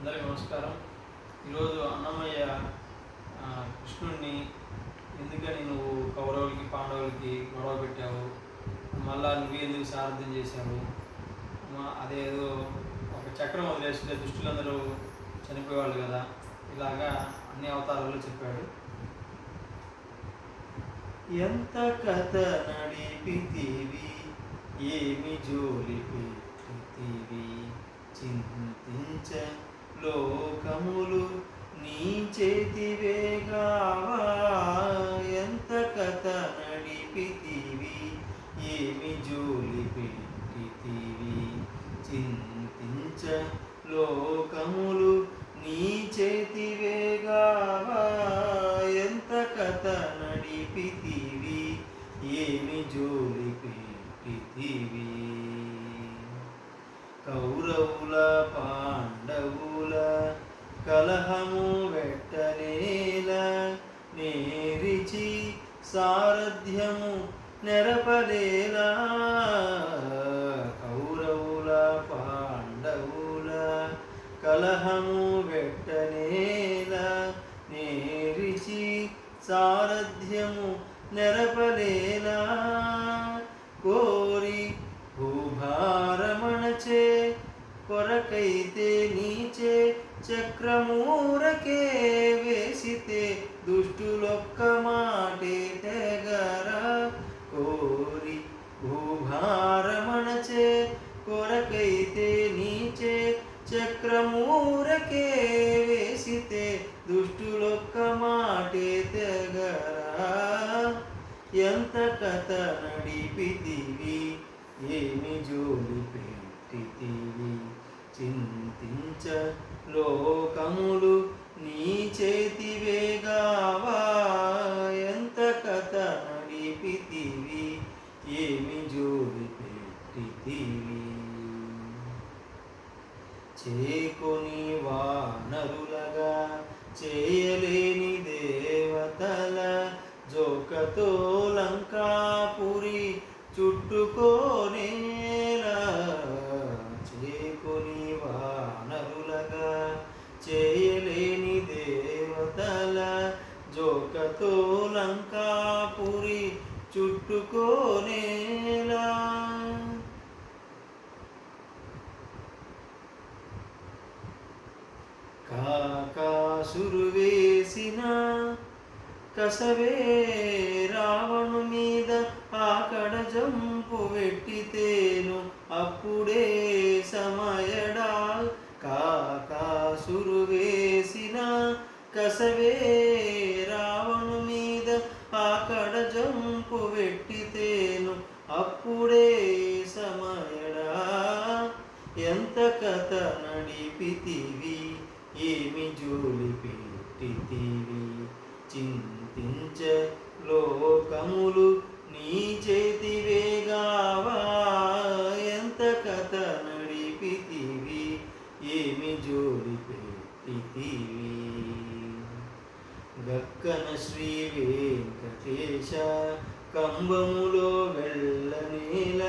అందరికీ నమస్కారం. ఈరోజు అన్నమయ్య కృష్ణుడిని ఎందుకని నువ్వు కౌరవులకి పాండవులకి గొడవ పెట్టావు, మళ్ళా నువ్వు ఎందుకు సారథ్యం చేశావు, అదేదో ఒక చక్రం వదిలేస్తే దుష్టులందరూ చనిపోయేవాళ్ళు కదా, ఇలాగా అన్ని అవతారాలు చెప్పాడు. ఎంత కథ నడిపితివి, ఏమి జోలి పెట్టితివి, చింతించ లోకములు నీ చేతివేగావా. ఎంత కథ నడిపితివి, ఏమి జోలి పెట్టితివి, చింతించ లోకములు నీ చేతివేగావా. ఎంత కథ నడిపితివి, ఏమి జోలి పెట్టితివి. కౌరవుల పాండవుల కలహము వెట్టనేల, నేరిచి సారథ్యము నెరపలేలా. కౌరవుల పాండవుల కలహము వెట్టనేల, నేరిచి సారథ్యము నెరపలేలా. కోరి భూభారమణచే కొరకైతే నీచే, చక్రమూరకే వేసితే దుష్టులొక్క మాటే తెగరా. కోరి భూభారమణచే కొరకైతే నీచే, చక్రమూరకే వేసితే దుష్టులొక్క మాటే తెగరా. ఎంత కథ నడిపితివి, ఏమి జోలి పెట్టితివి, చింతించ లోకములు నీ చేతివేగావా. ఎంత కథ నడిపితివి, ఏమి జోలి పెట్టితివి. చేకొని వానరులగా చేయలేని దేవతల, జోకతో లంకాపురి చుట్టుకోనేలా. చేకొని వానరులగా చేయలేని దేవతల, జోకతో లంకాపురి చుట్టుకోనేలా. కాకాసురు వేసిన కసవే రావణు మీద ఆకడ జంపు వెట్టితేను అప్పుడే సమయడా. కాకాసురు వేసిన కసవే రావణు మీద ఆకడ జంపు వెట్టితేను అప్పుడే సమయడా. ఎంత కథ నడిపితివి, ఏమి జోలి పెట్టితివి, చింతించ లోకములు నీ చేతివేగావా. ఎంత కథ నడిపితివి, ఏమి జోలి పెట్టితివి. గక్కన శ్రీ వెంకటేశ కంబములో వెళ్ళనేల,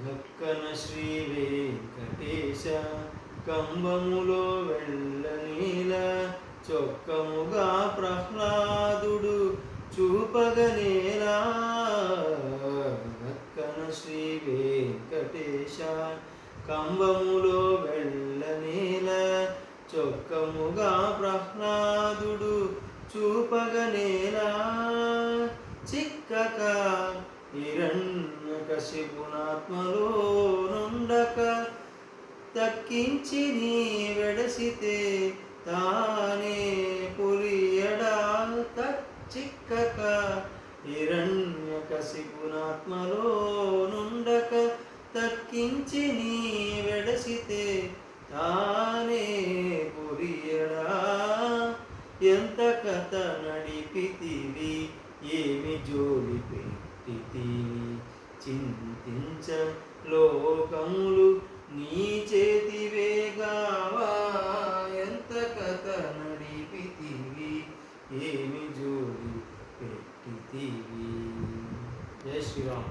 గక్కన శ్రీ వెంకటేశ కంబములో వెళ్ళనేల. చొక్కముగా ప్రహ్లాదుడు చూపగనేలా. గక్కన శ్రీ వెంకటేశ కంబములో వెళ్ళనేల. చొక్కముగా ప్రహ్లాదుడు చూపగనేలా. చిక్కక హిరణ్యకశిపునాత్మలో నుండక, తక్కించి నీ వెడసితే తానే పులియడా. చిక్కక హిరణ్యకశిపునాత్మలో నుండక, తక్కించి నీ వెడసితే తానే పులియడా. ఎంత కథ నడిపితివి, ఏమి జోలి పెట్టితివి, చింతించ లోకములు నీ చేతివేగావా. ఎంత కథ నడిపితివి, ఏమి జోలి పెట్టితివి. జై శ్రీరామ్.